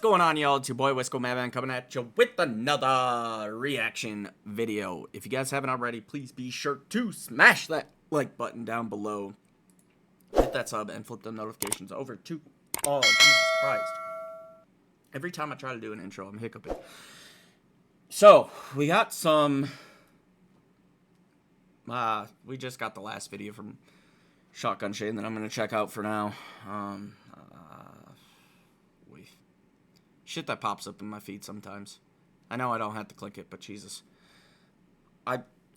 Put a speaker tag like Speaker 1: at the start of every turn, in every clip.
Speaker 1: going on, y'all? It's your boy Wisco Madman coming at you with another reaction video. If you guys haven't already, please be sure to smash that like button down below. Hit that sub and flip the notifications over to all. Jesus Christ. Every time I try to do an intro, I'm hiccuping. So, we got some... we just got the last video from Shotgun Shane that I'm going to check out for now. Shit that pops up in my feed sometimes. I know I don't have to click it, but Jesus.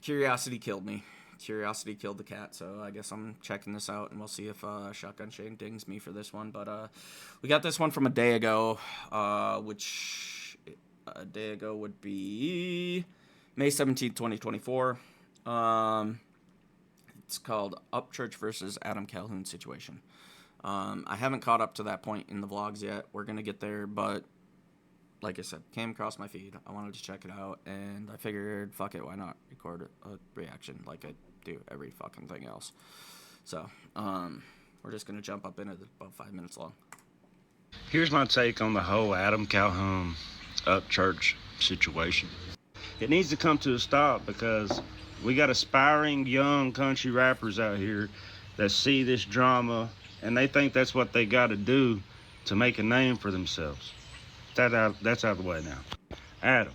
Speaker 1: Curiosity killed me. Curiosity killed the cat, so I guess I'm checking this out, and we'll see if Shotgun Shane dings me for this one. But we got this one from a day ago, which a day ago would be May 17th, 2024. It's called Upchurch versus Adam Calhoun situation. I haven't caught up to that point in the vlogs yet. We're going to get there, but like I said, came across my feed. I wanted to check it out, and I figured, fuck it, why not record a reaction like I do every fucking thing else. So, we're just going to jump up in it. About 5 minutes long.
Speaker 2: Here's my take on the whole Adam Calhoun Upchurch situation. It needs to come to a stop because we got aspiring young country rappers out here that see this drama and they think that's what they got to do to make a name for themselves. That's out of the way now. Adam,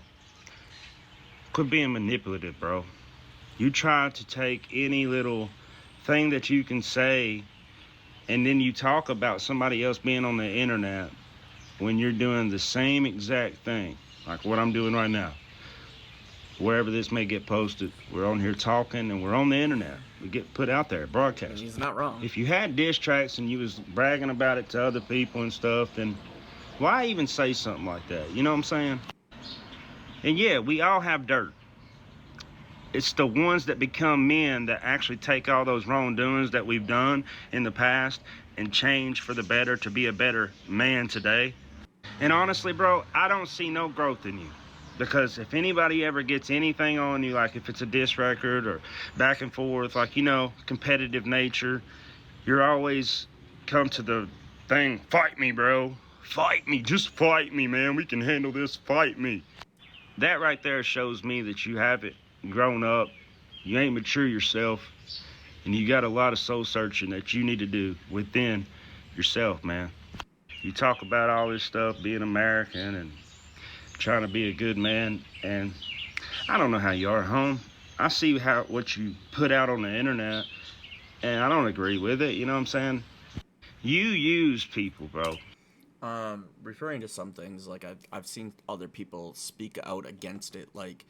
Speaker 2: quit being manipulative, bro. You try to take any little thing that you can say and then you talk about somebody else being on the internet when you're doing the same exact thing, like what I'm doing right now. Wherever this may get posted, we're on here talking and we're on the internet. We get put out there, broadcast.
Speaker 1: He's not wrong.
Speaker 2: If you had diss tracks and you was bragging about it to other people and stuff, then why even say something like that? You know what I'm saying? And yeah, we all have dirt. It's the ones that become men that actually take all those wrongdoings that we've done in the past and change for the better to be a better man today. And honestly, bro, I don't see no growth in you. Because if anybody ever gets anything on you, like if it's a diss record or back and forth, like, you know, competitive nature, you're always come to the thing, fight me, bro. Fight me, just fight me, man. We can handle this, fight me. That right there shows me that you haven't grown up, you ain't mature yourself, and you got a lot of soul searching that you need to do within yourself, man. You talk about all this stuff, being American and trying to be a good man, and I don't know how you are at home. I see what you put out on the internet, and I don't agree with it, you know what I'm saying? You use people, bro.
Speaker 1: Referring to some things, like I've seen other people speak out against it, like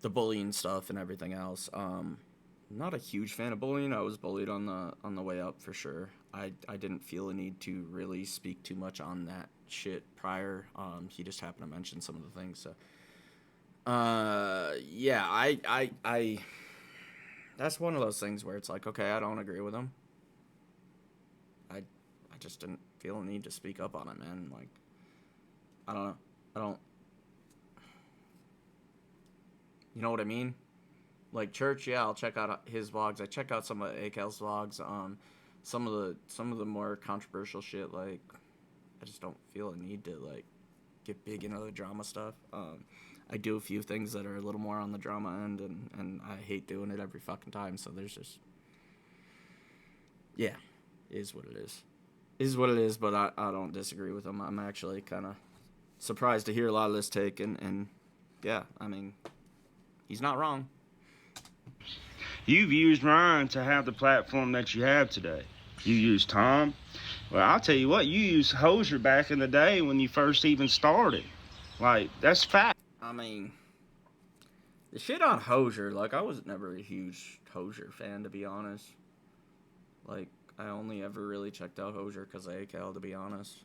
Speaker 1: the bullying stuff and everything else. Not a huge fan of bullying. I was bullied on the way up for sure. I didn't feel a need to really speak too much on that shit prior. He just happened to mention some of the things. So, yeah, I that's one of those things where it's like, okay, I don't agree with him. I just didn't feel a need to speak up on it, man. Like, I don't know. You know what I mean? Like Church, yeah, I'll check out his vlogs. I check out some of ACal's vlogs. Some of the more controversial shit, like, I just don't feel a need to, like, get big into the drama stuff. I do a few things that are a little more on the drama end, and I hate doing it every fucking time, so there's just, yeah, it is what it is. It is what it is, but I don't disagree with him. I'm actually kind of surprised to hear a lot of this take, and yeah, I mean, he's not wrong.
Speaker 2: You've used Ryan to have the platform that you have today. You used Tom. Well, I'll tell you what, you used Hosier back in the day when you first even started. Like, that's fact.
Speaker 1: I mean, the shit on Hosier, like, I was never a huge Hosier fan, to be honest. Like, I only ever really checked out Hosier because of ACal, to be honest.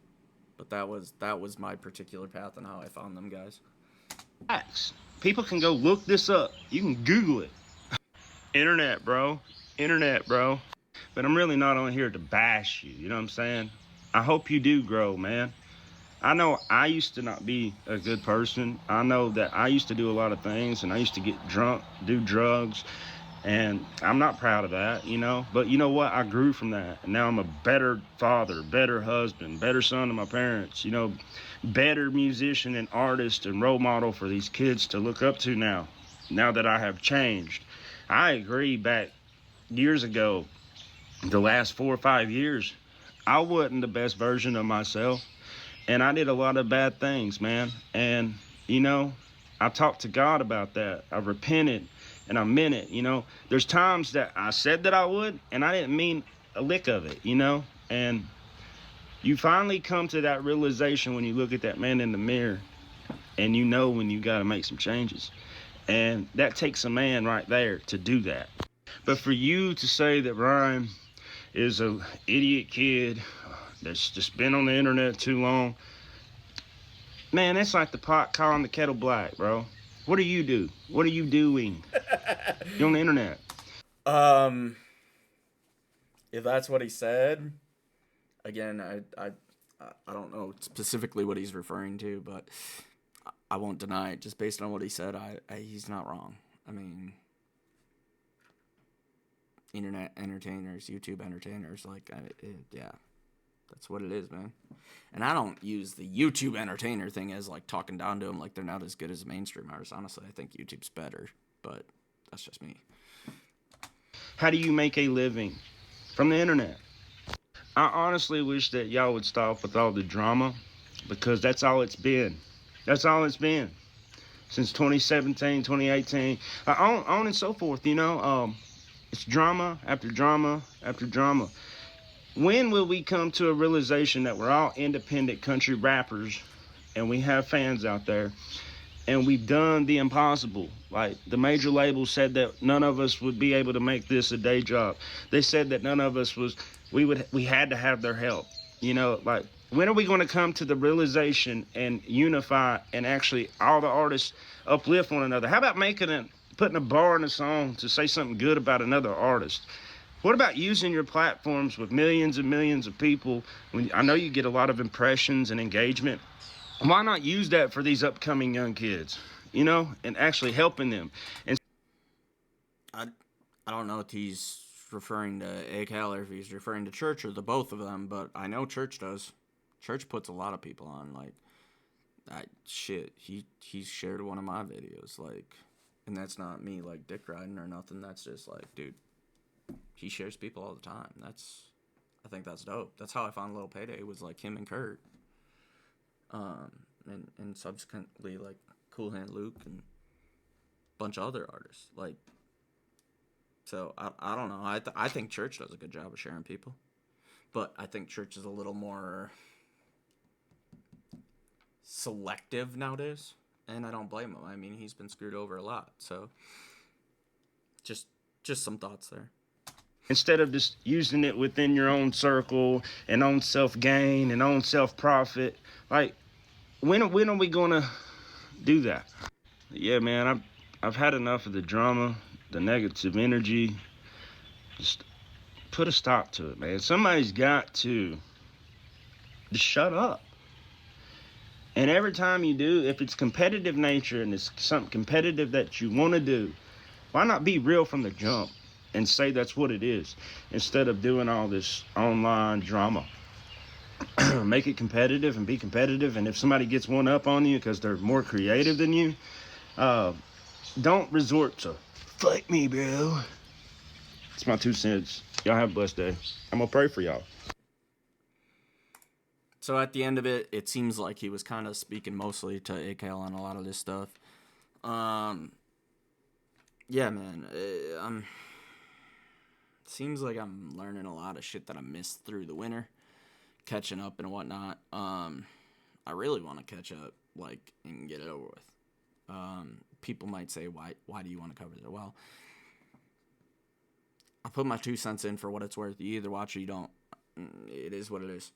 Speaker 1: But that was my particular path and how I found them guys.
Speaker 2: Facts. People can go look this up. You can Google it. Internet, bro. Internet, bro. But I'm really not on here to bash you, you know what I'm saying? I hope you do grow, man. I know I used to not be a good person. I know that I used to do a lot of things, and I used to get drunk, do drugs, And I'm not proud of that, you know. But you know what? I grew from that. And now I'm a better father, better husband, better son to my parents, you know, better musician and artist and role model for these kids to look up to now, now that I have changed. I agree back years ago, the last 4 or 5 years, I wasn't the best version of myself. And I did a lot of bad things, man. And, you know, I talked to God about that. I repented and I meant it, you know. There's times that I said that I would, and I didn't mean a lick of it, you know. And you finally come to that realization when you look at that man in the mirror and you know when you got to make some changes. And that takes a man right there to do that. But for you to say that Ryan is a idiot kid that's just been on the internet too long, man, that's like the pot calling the kettle black, bro. What do you do? What are you doing? You're on the internet.
Speaker 1: Um, if that's what he said, again, I don't know specifically what he's referring to, but I won't deny it. Just based on what he said, he's not wrong. I mean, internet entertainers, YouTube entertainers, like, yeah, that's what it is, man. And I don't use the YouTube entertainer thing as like talking down to them like they're not as good as mainstream artists. Honestly, I think YouTube's better, but that's just me.
Speaker 2: How do you make a living from the internet? I honestly wish that y'all would stop with all the drama because that's all it's been. That's all it's been since 2017, 2018, on and so forth, you know. It's drama after drama after drama. When will we come to a realization that we're all independent country rappers and we have fans out there and we've done the impossible? Like the major labels said that none of us would be able to make this a day job. They said that none of us was we had to have their help. You know, like when are we going to come to the realization and unify and actually all the artists uplift one another? How about putting a bar in a song to say something good about another artist? What about using your platforms with millions and millions of people? When I know you get a lot of impressions and engagement, why not use that for these upcoming young kids, you know, and actually helping them? And
Speaker 1: I I don't know if he's referring to ACal or if he's referring to Church or the both of them, but I know Church does. Church puts a lot of people on. Like that shit. He's shared one of my videos, like, and that's not me like dick riding or nothing. That's just like, dude, he shares people all the time. I think that's dope. That's how I found Lil Payday, was like him and Kurt. And subsequently like Cool Hand Luke and a bunch of other artists. Like, so I don't know. I think Church does a good job of sharing people, but I think Church is a little more selective nowadays, and I don't blame him. I mean, he's been screwed over a lot. So just some thoughts there.
Speaker 2: instead of just using it within your own circle and own self gain and own self profit, like when are we gonna do that? Yeah, man, I've had enough of the drama, the negative energy. Just put a stop to it, man. Somebody's got to just shut up. And every time you do, if it's competitive nature and it's something competitive that you want to do, why not be real from the jump and say that's what it is instead of doing all this online drama? Make it competitive and be competitive. And if somebody gets one up on you because they're more creative than you, don't resort to fight me, bro. It's my 2 cents. Y'all have a blessed day. I'm gonna pray for y'all.
Speaker 1: So at the end of it, it seems like he was kind of speaking mostly to ACal on a lot of this stuff. Yeah, man. Seems like I'm learning a lot of shit that I missed through the winter, catching up and whatnot. I really want to catch up, like, and get it over with. People might say, why do you want to cover it? Well, I put my 2 cents in for what it's worth. You either watch or you don't. It is what it is.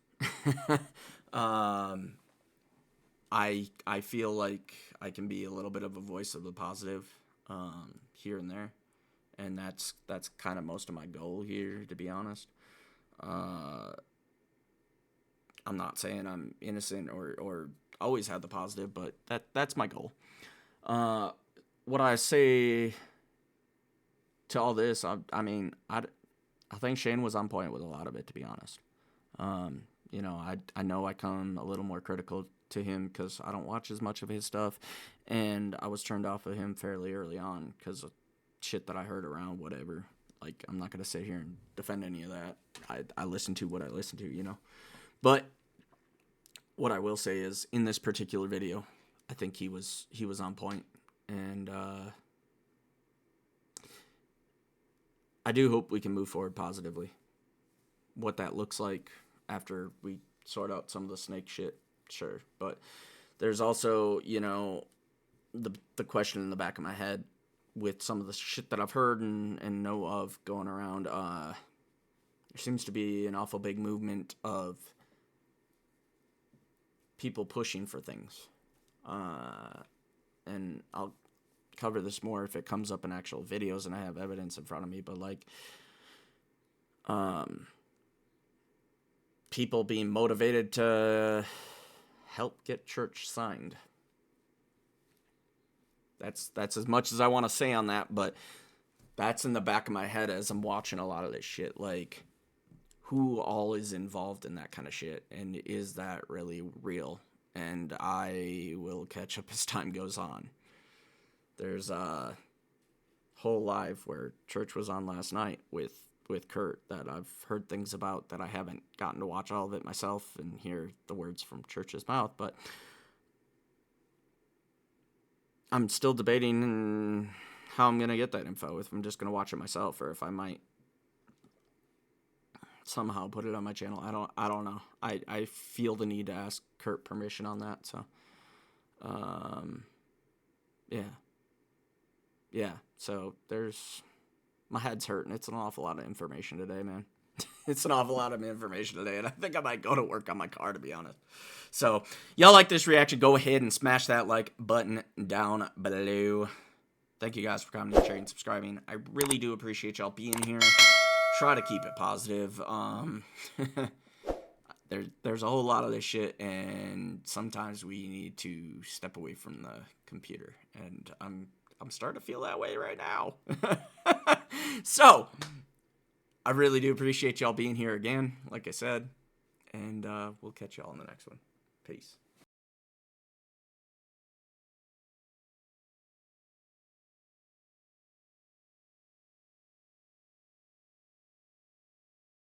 Speaker 1: I feel like I can be a little bit of a voice of the positive here and there, and that's kind of most of my goal here, to be honest. I'm not saying I'm innocent or always had the positive, but that's my goal. What I say to all this, I mean, I think Shane was on point with a lot of it, to be honest. You know, I know I come a little more critical to him because I don't watch as much of his stuff, and I was turned off of him fairly early on because of shit that I heard around, whatever. Like, I'm not going to sit here and defend any of that. I listen to what I listen to, you know. But what I will say is, in this particular video, I think he was on point, and I do hope we can move forward positively. What that looks like after we sort out some of the snake shit, sure. But there's also, you know, the question in the back of my head with some of the shit that I've heard and know of going around. There seems to be an awful big movement of people pushing for things. And I'll cover this more if it comes up in actual videos and I have evidence in front of me, but like, people being motivated to help get church signed. That's as much as I want to say on that, but that's in the back of my head as I'm watching a lot of this shit. Like, who all is involved in that kind of shit, and is that really real? And I will catch up as time goes on. There's a whole live where Church was on last night with Kurt that I've heard things about that I haven't gotten to watch all of it myself and hear the words from Church's mouth, but I'm still debating how I'm going to get that info, if I'm just going to watch it myself or if I might somehow put it on my channel. I don't know. I feel the need to ask Kurt permission on that, so yeah, so there's, my head's hurting. It's an awful lot of information today, man. It's an awful lot of information today, and I think I might go to work on my car, to be honest. So, y'all like this reaction, go ahead and smash that like button down below. Thank you guys for commenting, sharing, and subscribing. I really do appreciate y'all being here. Try to keep it positive. There's a whole lot of this shit, and sometimes we need to step away from the computer, and I'm starting to feel that way right now. So, I really do appreciate y'all being here again, like I said, and we'll catch y'all in the next one. Peace.